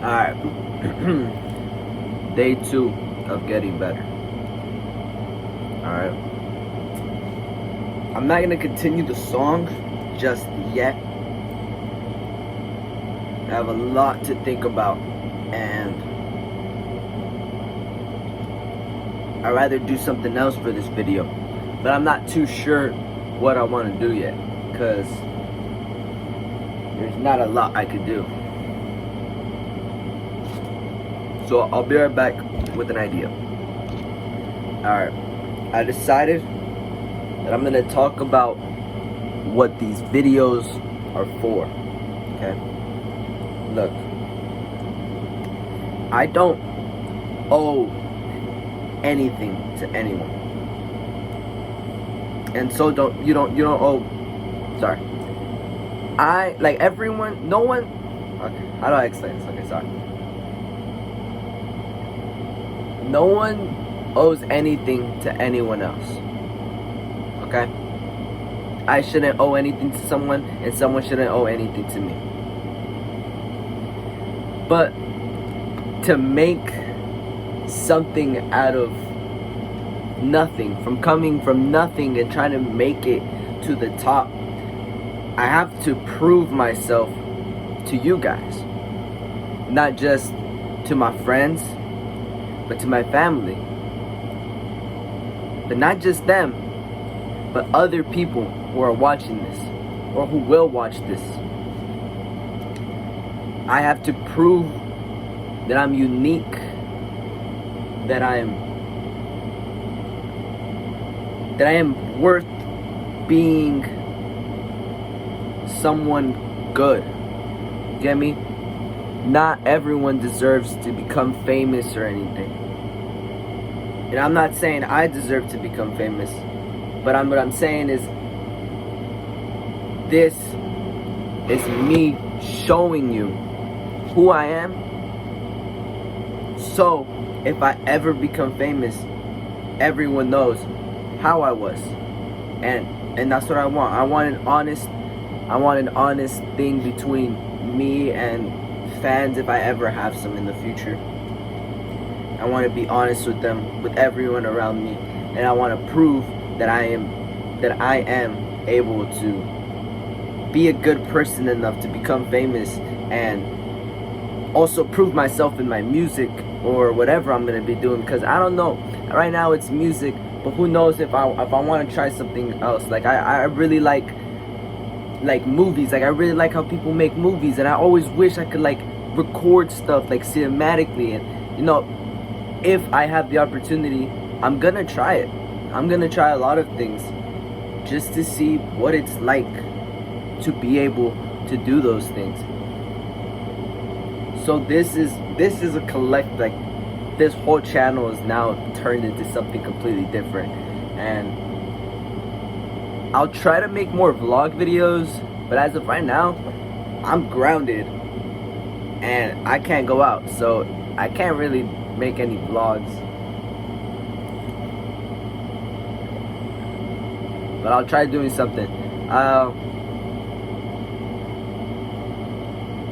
Alright. Day 2 of getting better. Alright. I'm not gonna continue the song just yet. I have a lot to think about, and I'd rather do something else for this video. But I'm not too sure what I want to do yet, because there's not a lot I could do. So I'll be right back with an idea. Alright, I decided that I'm gonna talk about what these videos are for. Okay? Look, I don't owe anything to anyone. And so you don't owe, sorry. I, like everyone, no one, okay, how do I explain this? Okay, sorry. No one owes anything to anyone else. Okay? I shouldn't owe anything to someone, and someone shouldn't owe anything to me. But to make something out of nothing, from coming from nothing and trying to make it to the top, I have to prove myself to you guys. Not just to my friends, but to my family. But not just them, but other people who are watching this, or who will watch this. I have to prove that I'm unique, that I am worth being someone good. Get me? Not everyone deserves to become famous or anything. And I'm not saying I deserve to become famous, but what I'm saying is, this is me showing you who I am. So if I ever become famous, everyone knows how I was. And that's what I want. I want an honest thing between me and fans, if I ever have some in the future. I want to be honest with them, with everyone around me, and I want to prove that I am able to be a good person enough to become famous, and also prove myself in my music or whatever I'm gonna be doing. Because I don't know, right now it's music, but who knows if I want to try something else. Like I really like movies. Like I really like how people make movies, and I always wish I could like record stuff like cinematically. And you know, if I have the opportunity, I'm gonna try it. I'm gonna try a lot of things just to see what it's like to be able to do those things. So this is a like, this whole channel is now turned into something completely different, and I'll try to make more vlog videos, but as of right now, I'm grounded and I can't go out, so I can't really make any vlogs. But I'll try doing something.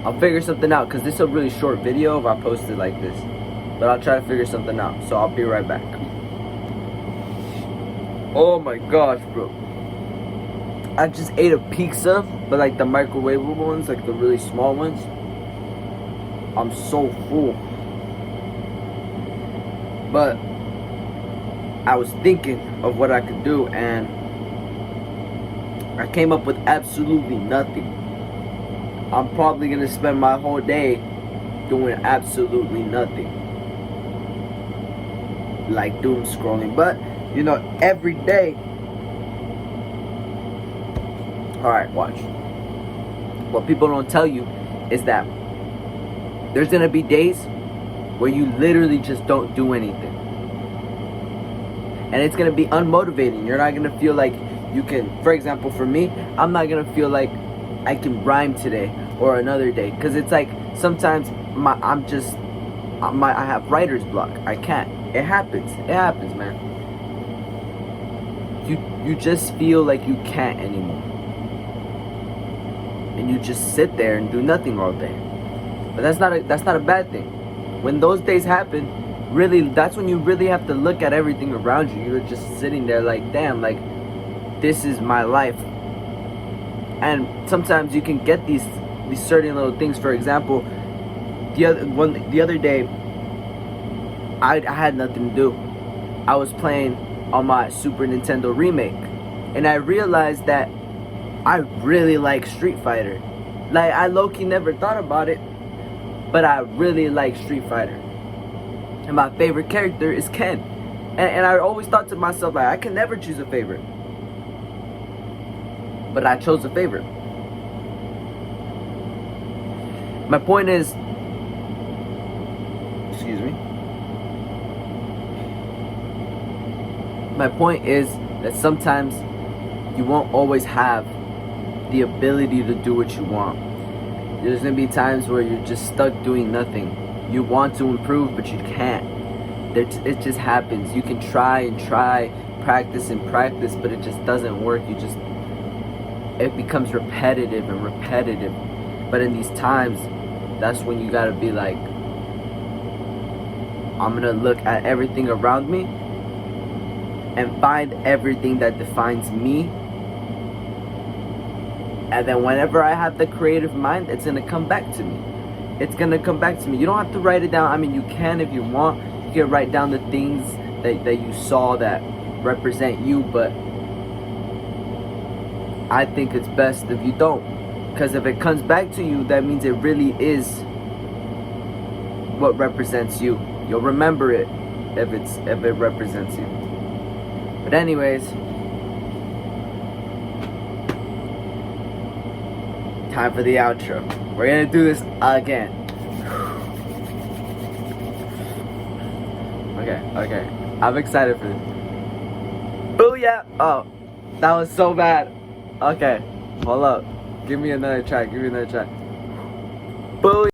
I'll figure something out, because this is a really short video if I post it like this. But I'll try to figure something out, so I'll be right back. Oh my gosh, bro. I just ate a pizza, but like the microwavable ones, like the really small ones. I'm so full. But I was thinking of what I could do, and I came up with absolutely nothing. I'm probably gonna spend my whole day doing absolutely nothing, like doom scrolling. But you know, every day. Alright, watch. What people don't tell you is that there's gonna be days where you literally just don't do anything, and it's gonna be unmotivating. You're not gonna feel like you can, for example, for me, I'm not gonna feel like I can rhyme today or another day, because it's like sometimes I have writer's block. I can't. It happens, man. You just feel like you can't anymore, and you just sit there and do nothing all day. But that's not a bad thing. When those days happen, really, that's when you really have to look at everything around you. You're just sitting there like, damn, like, this is my life. And sometimes you can get these certain little things. For example, the other day, I had nothing to do. I was playing on my Super Nintendo remake, and I realized that I really like Street Fighter. Like, I low-key never thought about it, but I really like Street Fighter. And my favorite character is Ken. And I always thought to myself, like, I can never choose a favorite. But I chose a favorite. My point is, excuse me. My point is that sometimes you won't always have the ability to do what you want. There's gonna be times where you're just stuck doing nothing. You want to improve, but you can't. It just happens. You can try and try, practice and practice, but it just doesn't work. It becomes repetitive and repetitive. But in these times, that's when you gotta be like, I'm gonna look at everything around me and find everything that defines me. And then whenever I have the creative mind, it's gonna come back to me. It's gonna come back to me. You don't have to write it down. I mean, you can if you want. You can write down the things that you saw that represent you, but I think it's best if you don't. Because if it comes back to you, that means it really is what represents you. You'll remember it if it represents you. But anyways, time for the outro. We're gonna do this again. Okay. I'm excited for this. Booyah! Oh, that was so bad. Okay, hold up. Give me another try. Booyah!